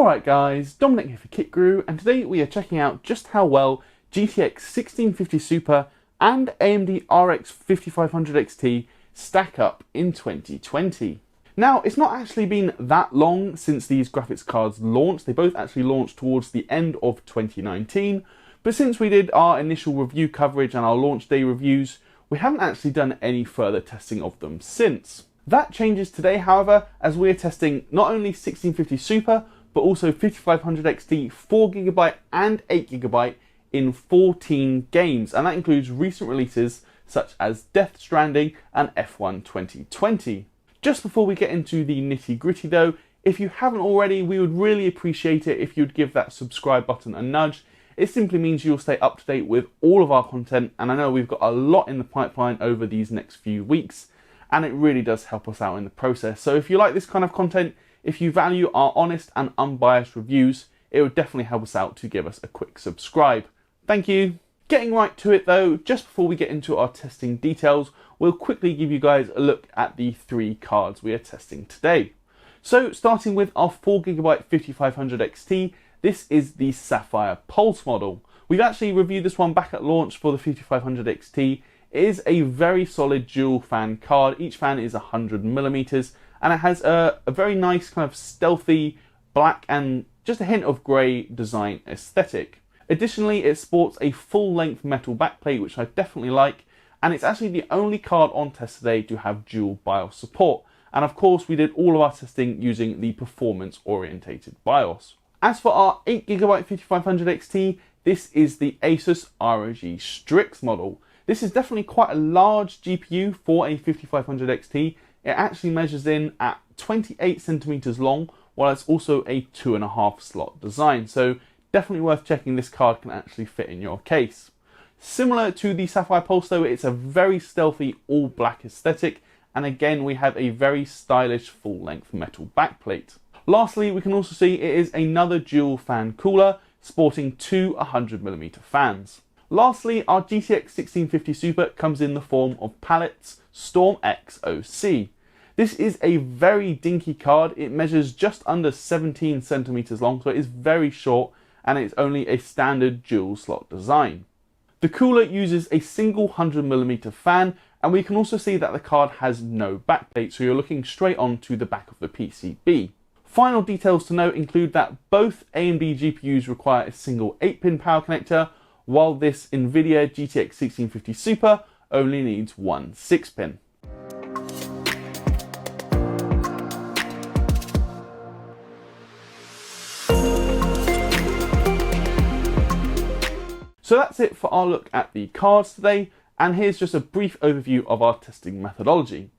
Alright guys, Dominic here for Kit Guru, and today we are checking out just how well GTX 1650 Super and AMD RX 5500 XT stack up in 2020. Now, it's not actually been that long since these graphics cards launched. They both actually launched towards the end of 2019, but since we did our initial review coverage and our launch day reviews, we haven't actually done any further testing of them since. That changes today, however, as we are testing not only 1650 Super, but also 5500 XT 4GB and 8GB in 14 games, and that includes recent releases such as Death Stranding and F1 2020. Just before we get into the nitty gritty though, if you haven't already, we would really appreciate it if you'd give that subscribe button a nudge. It simply means you'll stay up to date with all of our content, and I know we've got a lot in the pipeline over these next few weeks, and it really does help us out in the process. So if you like this kind of content, if you value our honest and unbiased reviews, it would definitely help us out to give us a quick subscribe. Thank you. Getting right to it though, just before we get into our testing details, we'll quickly give you guys a look at the three cards we are testing today. So starting with our 4GB 5500 XT, this is the Sapphire Pulse model. We've actually reviewed this one back at launch for the 5500 XT. It is a very solid dual fan card. Each fan is 100mm, and it has a very nice kind of stealthy black and just a hint of grey design aesthetic. Additionally, it sports a full-length metal backplate, which I definitely like, and it's actually the only card on test today to have dual BIOS support. And of course, we did all of our testing using the performance-orientated BIOS. As for our 8GB 5500 XT, this is the ASUS ROG Strix model. This is definitely quite a large GPU for a 5500 XT. It actually measures in at 28cm long, while it's also a 2.5 slot design. So definitely worth checking this card can actually fit in your case. Similar to the Sapphire Pulse though, it's a very stealthy all black aesthetic, and again we have a very stylish full length metal backplate. Lastly, we can also see it is another dual fan cooler sporting two 100mm fans. Lastly, our GTX 1650 Super comes in the form of Palit's StormX OC. This is a very dinky card. It measures just under 17cm long, so it is very short, and it's only a standard dual slot design. The cooler uses a single 100mm fan, and we can also see that the card has no backplate, so you're looking straight onto the back of the PCB. Final details to note include that both AMD GPUs require a single 8-pin power connector, while this Nvidia GTX 1650 Super only needs one 6-pin. So that's it for our look at the cards today, and here's just a brief overview of our testing methodology.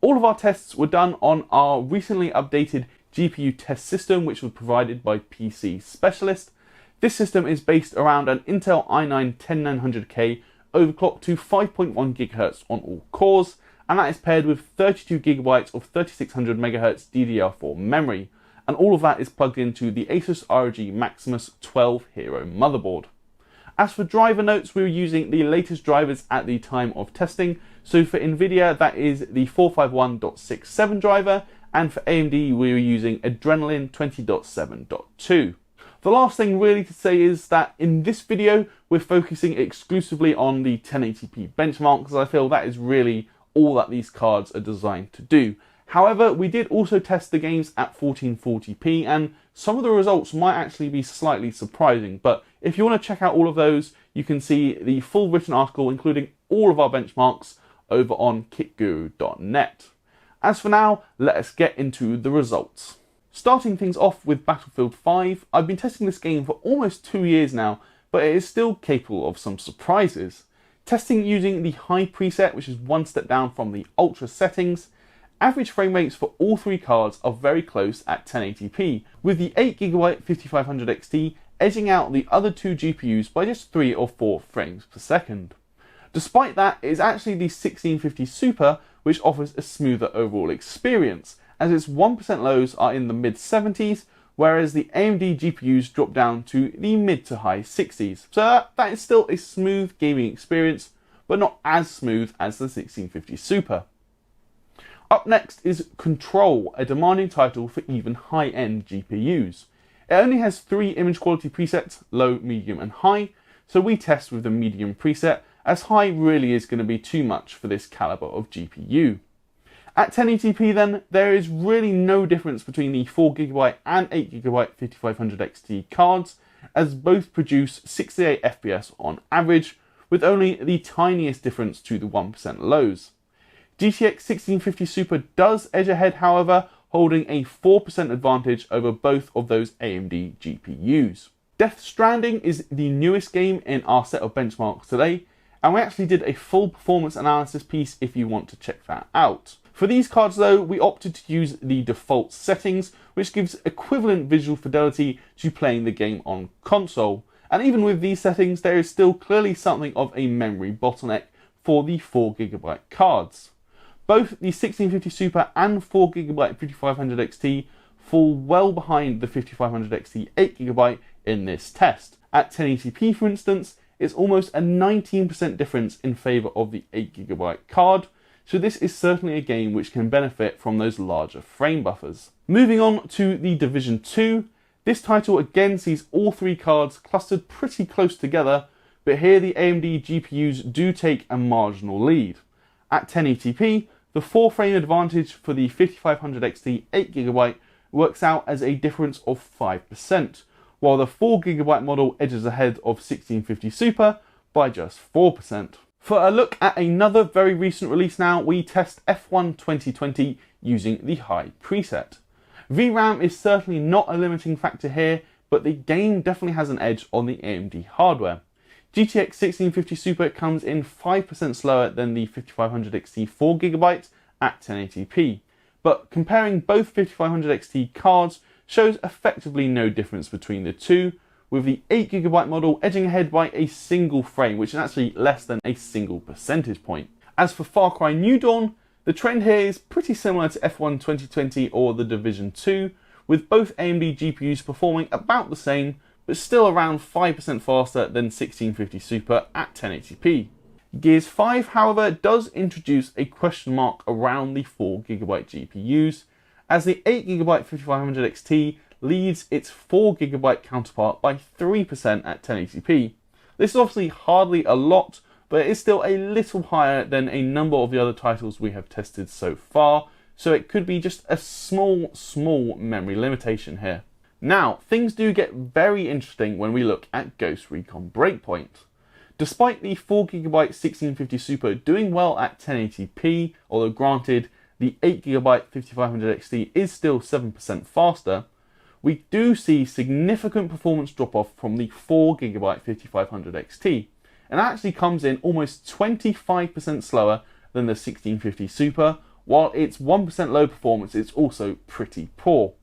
All of our tests were done on our recently updated GPU test system, which was provided by PC Specialist. This system is based around an Intel i9-10900K overclocked to 5.1 GHz on all cores, and that is paired with 32GB of 3600MHz DDR4 memory, and all of that is plugged into the ASUS ROG Maximus 12 Hero motherboard. As for driver notes, we were using the latest drivers at the time of testing. So for Nvidia, that is the 451.67 driver, and for AMD, we were using Adrenalin 20.7.2. The last thing really to say is that in this video, we're focusing exclusively on the 1080p benchmark, because I feel that is really all that these cards are designed to do. However, we did also test the games at 1440p, and some of the results might actually be slightly surprising, but if you want to check out all of those, you can see the full written article, including all of our benchmarks, over on kitguru.net. As for now, let us get into the results. Starting things off with Battlefield 5, I've been testing this game for almost 2 years now, but it is still capable of some surprises. Testing using the high preset, which is one step down from the ultra settings, average frame rates for all three cards are very close at 1080p, with the 8GB 5500 XT edging out the other two GPUs by just 3 or 4 frames per second. Despite that, it is actually the 1650 Super which offers a smoother overall experience, as its 1% lows are in the mid-70s, whereas the AMD GPUs drop down to the mid to high 60s. So that is still a smooth gaming experience, but not as smooth as the 1650 Super. Up next is Control, a demanding title for even high-end GPUs. It only has 3 image quality presets, low, medium and high, so we test with the medium preset, as high really is going to be too much for this caliber of GPU. At 1080p then, there is really no difference between the 4GB and 8GB 5500 XT cards, as both produce 68 FPS on average, with only the tiniest difference to the 1% lows. GTX 1650 Super does edge ahead, however, holding a 4% advantage over both of those AMD GPUs. Death Stranding is the newest game in our set of benchmarks today, and we actually did a full performance analysis piece if you want to check that out. For these cards though, we opted to use the default settings, which gives equivalent visual fidelity to playing the game on console. And even with these settings, there is still clearly something of a memory bottleneck for the 4GB cards. Both the 1650 Super and 4GB 5500 XT fall well behind the 5500 XT 8GB in this test. At 1080p for instance, it's almost a 19% difference in favour of the 8GB card, so this is certainly a game which can benefit from those larger frame buffers. Moving on to the Division 2, this title again sees all 3 cards clustered pretty close together, but here the AMD GPUs do take a marginal lead. At 1080p, the 4-frame advantage for the 5500 XT 8GB works out as a difference of 5%, while the 4GB model edges ahead of 1650 Super by just 4%. For a look at another very recent release now, we test F1 2020 using the high preset. VRAM is certainly not a limiting factor here, but the game definitely has an edge on the AMD hardware. GTX 1650 Super comes in 5% slower than the 5500 XT 4GB at 1080p, but comparing both 5500 XT cards shows effectively no difference between the two, with the 8GB model edging ahead by a single frame, which is actually less than a single percentage point. As for Far Cry New Dawn, the trend here is pretty similar to F1 2020 or the Division 2, with both AMD GPUs performing about the same, but still around 5% faster than 1650 Super at 1080p. Gears 5, however, does introduce a question mark around the 4GB GPUs, as the 8GB 5500 XT leads its 4GB counterpart by 3% at 1080p. This is obviously hardly a lot, but it is still a little higher than a number of the other titles we have tested so far, so it could be just a small memory limitation here. Now, things do get very interesting when we look at Ghost Recon Breakpoint. Despite the 4GB 1650 Super doing well at 1080p, although granted the 8GB 5500 XT is still 7% faster, we do see significant performance drop-off from the 4GB 5500 XT, and actually comes in almost 25% slower than the 1650 Super, while its 1% low performance is also pretty poor.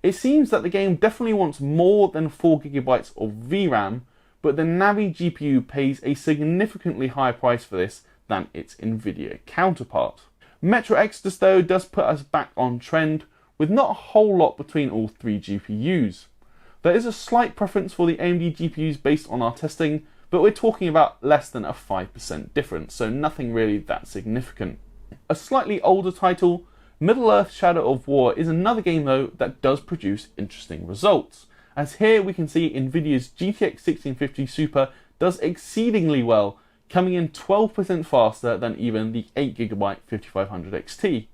It seems that the game definitely wants more than 4GB of VRAM, but the Navi GPU pays a significantly higher price for this than its Nvidia counterpart. Metro Exodus though does put us back on trend, with not a whole lot between all 3 GPUs. There is a slight preference for the AMD GPUs based on our testing, but we're talking about less than a 5% difference, so nothing really that significant. A slightly older title, Middle-earth: Shadow of War is another game though that does produce interesting results, as here we can see Nvidia's GTX 1650 Super does exceedingly well, coming in 12% faster than even the 8GB 5500 XT.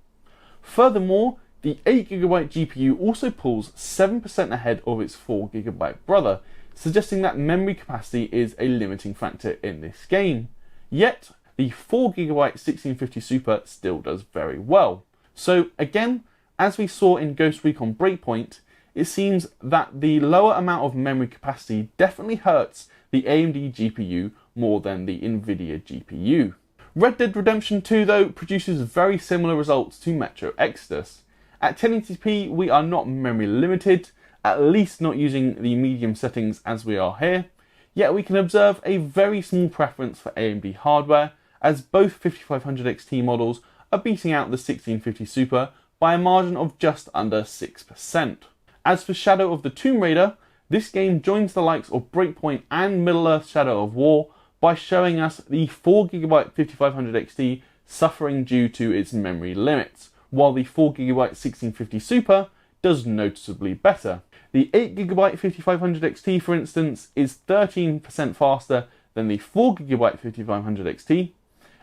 Furthermore, the 8GB GPU also pulls 7% ahead of its 4GB brother, suggesting that memory capacity is a limiting factor in this game. Yet, the 4GB 1650 Super still does very well. So again, as we saw in Ghost Recon Breakpoint, it seems that the lower amount of memory capacity definitely hurts the AMD GPU more than the Nvidia GPU. Red Dead Redemption 2 though produces very similar results to Metro Exodus. At 1080p we are not memory limited, at least not using the medium settings as we are here, yet we can observe a very small preference for AMD hardware, as both 5500 XT models are beating out the 1650 Super by a margin of just under 6%. As for Shadow of the Tomb Raider, this game joins the likes of Breakpoint and Middle-earth: Shadow of War by showing us the 4GB 5500 XT suffering due to its memory limits, while the 4GB 1650 Super does noticeably better. The 8GB 5500 XT, for instance, is 13% faster than the 4GB 5500 XT,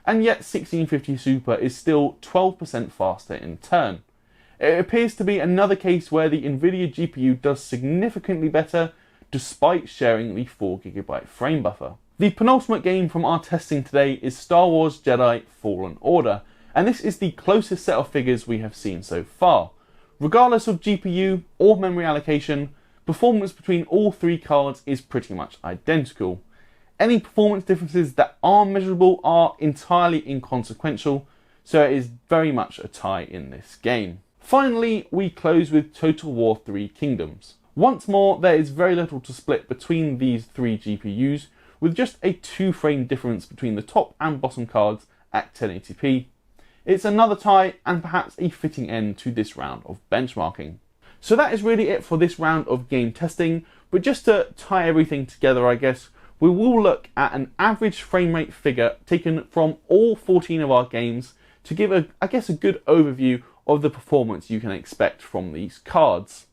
and yet 1650 Super is still 12% faster in turn. It appears to be another case where the Nvidia GPU does significantly better despite sharing the 4GB frame buffer. The penultimate game from our testing today is Star Wars Jedi Fallen Order, and this is the closest set of figures we have seen so far. Regardless of GPU or memory allocation, performance between all three cards is pretty much identical. Any performance differences that are measurable are entirely inconsequential, so it is very much a tie in this game. Finally, we close with Total War 3 Kingdoms. Once more, there is very little to split between these three GPUs, with just a 2-frame difference between the top and bottom cards at 1080p. It's another tie and perhaps a fitting end to this round of benchmarking. So that is really it for this round of game testing, but just to tie everything together, I guess, we will look at an average frame rate figure taken from all 14 of our games to give a good overview of the performance you can expect from these cards.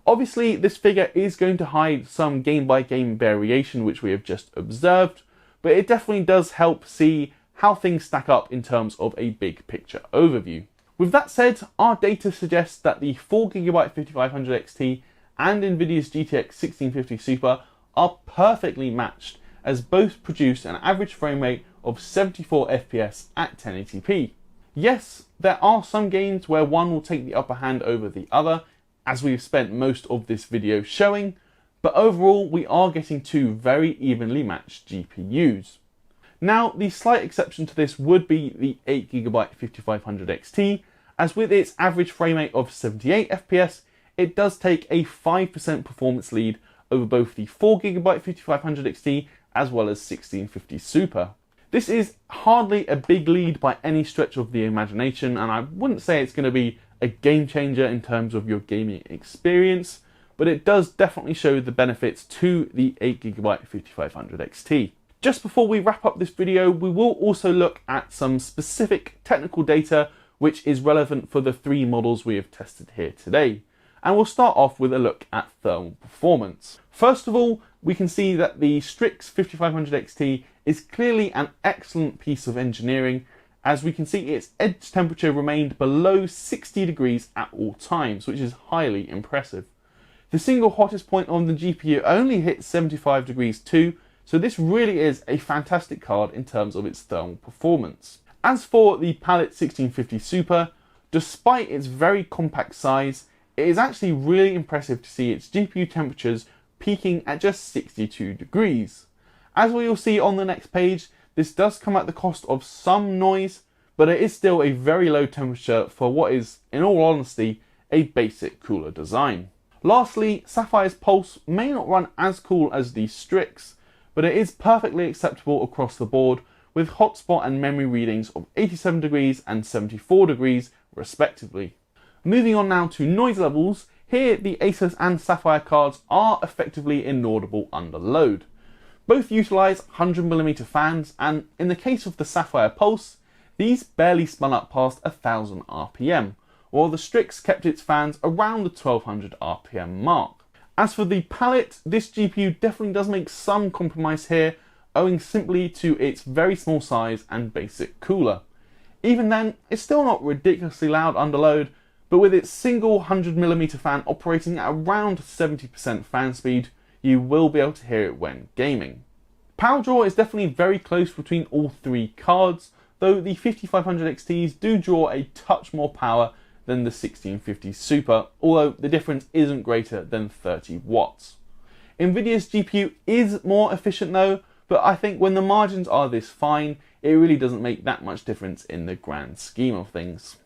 Obviously, this figure is going to hide some game-by-game variation which we have just observed, but it definitely does help see how things stack up in terms of a big picture overview. With that said, our data suggests that the 4GB 5500 XT and Nvidia's GTX 1650 Super are perfectly matched, as both produce an average frame rate of 74 FPS at 1080p. Yes, there are some games where one will take the upper hand over the other, as we've spent most of this video showing, but overall we are getting two very evenly matched GPUs. Now, the slight exception to this would be the 8GB 5500 XT, as with its average frame rate of 78 FPS, it does take a 5% performance lead over both the 4GB 5500 XT as well as 1650 Super. This is hardly a big lead by any stretch of the imagination, and I wouldn't say it's going to be a game changer in terms of your gaming experience, but it does definitely show the benefits to the 8GB 5500 XT. Just before we wrap up this video, we will also look at some specific technical data which is relevant for the three models we have tested here today. And we'll start off with a look at thermal performance. First of all, we can see that the Strix 5500 XT is clearly an excellent piece of engineering, as we can see its edge temperature remained below 60 degrees at all times, which is highly impressive. The single hottest point on the GPU only hit 75 degrees too, so this really is a fantastic card in terms of its thermal performance. As for the Palit 1650 Super, despite its very compact size, it is actually really impressive to see its GPU temperatures peaking at just 62 degrees. As we will see on the next page, this does come at the cost of some noise, but it is still a very low temperature for what is, in all honesty, a basic cooler design. Lastly, Sapphire's Pulse may not run as cool as the Strix, but it is perfectly acceptable across the board, with hotspot and memory readings of 87 degrees and 74 degrees respectively. Moving on now to noise levels, here the ASUS and Sapphire cards are effectively inaudible under load. Both utilise 100mm fans, and in the case of the Sapphire Pulse, these barely spun up past 1000 RPM, while the Strix kept its fans around the 1200 RPM mark. As for the Palit, this GPU definitely does make some compromise here, owing simply to its very small size and basic cooler. Even then, it's still not ridiculously loud under load, but with its single 100mm fan operating at around 70% fan speed, you will be able to hear it when gaming. Power draw is definitely very close between all three cards, though the 5500 XTs do draw a touch more power than the 1650 Super, although the difference isn't greater than 30 watts. Nvidia's GPU is more efficient though, but I think when the margins are this fine, it really doesn't make that much difference in the grand scheme of things.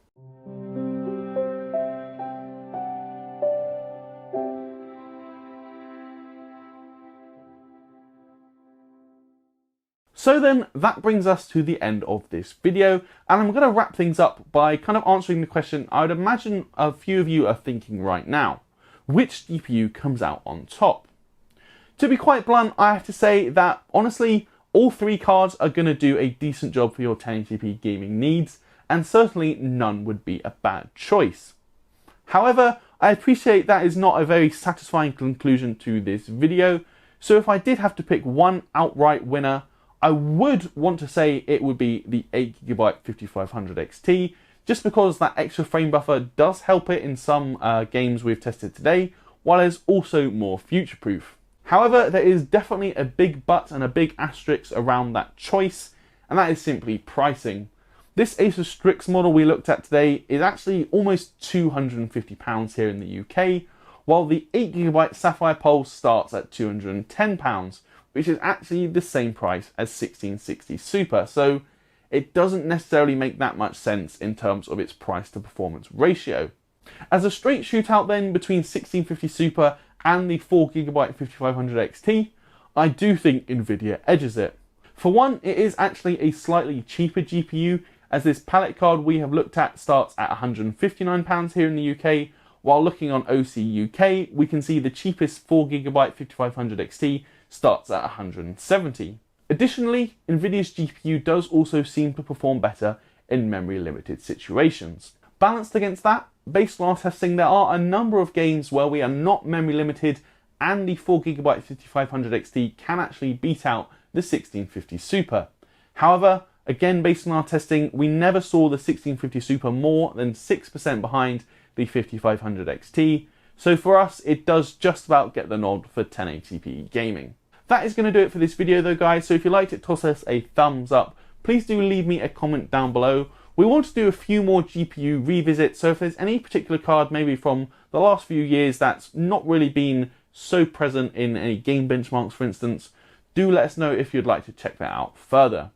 So then, that brings us to the end of this video, and I'm going to wrap things up by kind of answering the question I would imagine a few of you are thinking right now. Which GPU comes out on top? To be quite blunt, I have to say that, honestly, all three cards are going to do a decent job for your 1080p gaming needs, and certainly none would be a bad choice. However, I appreciate that is not a very satisfying conclusion to this video, so if I did have to pick one outright winner, I would want to say it would be the 8GB 5500 XT, just because that extra frame buffer does help it in some games we've tested today, while it's also more future-proof. However, there is definitely a big but and a big asterisk around that choice, and that is simply pricing. This ASUS Strix model we looked at today is actually almost £250 here in the UK, while the 8GB Sapphire Pulse starts at £210, which is actually the same price as 1660 Super, so it doesn't necessarily make that much sense in terms of its price to performance ratio. As a straight shootout then between 1650 Super and the 4GB 5500 XT, I do think Nvidia edges it. For one, it is actually a slightly cheaper GPU, as this Palit card we have looked at starts at £159 here in the UK, while looking on OC UK, we can see the cheapest 4GB 5500 XT starts at £170. Additionally, Nvidia's GPU does also seem to perform better in memory limited situations. Balanced against that, based on our testing, there are a number of games where we are not memory limited and the 4GB 5500 XT can actually beat out the 1650 Super. However, again based on our testing, we never saw the 1650 Super more than 6% behind the 5500 XT, so for us it does just about get the nod for 1080p gaming. That is going to do it for this video though guys, so if you liked it, toss us a thumbs up. Please do leave me a comment down below. We want to do a few more GPU revisits, so if there's any particular card maybe from the last few years that's not really been so present in any game benchmarks for instance, do let us know if you'd like to check that out further.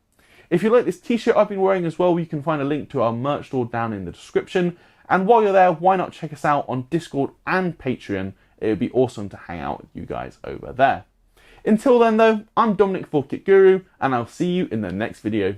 If you like this t-shirt I've been wearing as well, you can find a link to our merch store down in the description. And while you're there, why not check us out on Discord and Patreon? It would be awesome to hang out with you guys over there. Until then though, I'm Dominic for Kit Guru, and I'll see you in the next video.